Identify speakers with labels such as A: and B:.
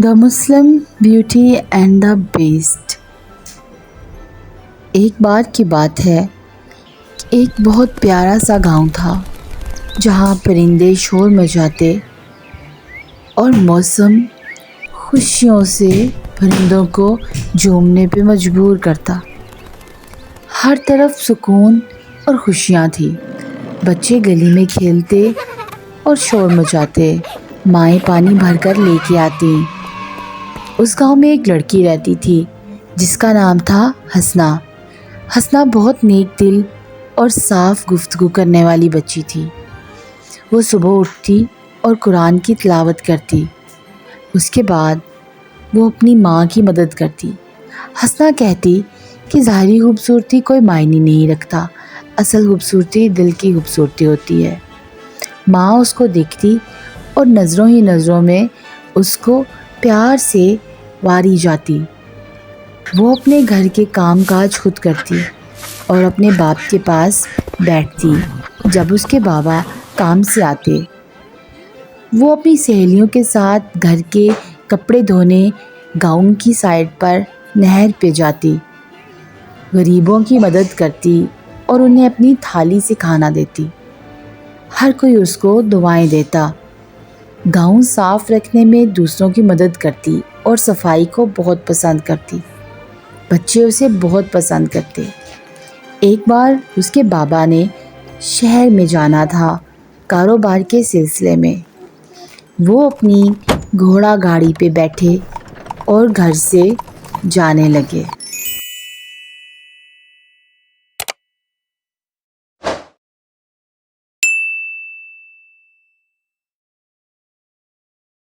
A: The Muslim beauty and the best. ایک بار کی بات ہے، ایک بہت پیارا سا گاؤں تھا جہاں پرندے شور مچاتے اور موسم خوشیوں سے پرندوں کو جھومنے پہ مجبور کرتا۔ ہر طرف سکون اور خوشیاں تھیں۔ بچے گلی میں کھیلتے اور شور مچاتے، مائیں پانی بھر کر لے کے آتی۔ اس گاؤں میں ایک لڑکی رہتی تھی جس کا نام تھا حسنہ۔ حسنہ بہت نیک دل اور صاف گفتگو کرنے والی بچی تھی۔ وہ صبح اٹھتی اور قرآن کی تلاوت کرتی۔ اس کے بعد وہ اپنی ماں کی مدد کرتی۔ حسنہ کہتی کہ ظاہری خوبصورتی کوئی معنی نہیں رکھتا، اصل خوبصورتی دل کی خوبصورتی ہوتی ہے۔ ماں اس کو دیکھتی اور نظروں ہی نظروں میں اس کو پیار سے واری جاتی۔ وہ اپنے گھر کے کام کاج خود کرتی اور اپنے باپ کے پاس بیٹھتی جب اس کے بابا کام سے آتے۔ وہ اپنی سہیلیوں کے ساتھ گھر کے کپڑے دھونے گاؤں کی سائڈ پر نہر پہ جاتی، غریبوں کی مدد کرتی اور انہیں اپنی تھالی سے کھانا دیتی۔ ہر کوئی اس کو دعائیں دیتا۔ گاؤں صاف رکھنے میں دوسروں کی مدد کرتی اور صفائی کو بہت پسند کرتی۔ بچے اسے بہت پسند کرتے۔ ایک بار اس کے بابا نے شہر میں جانا تھا کاروبار کے سلسلے میں۔ وہ اپنی گھوڑا گاڑی پہ بیٹھے اور گھر سے جانے لگے۔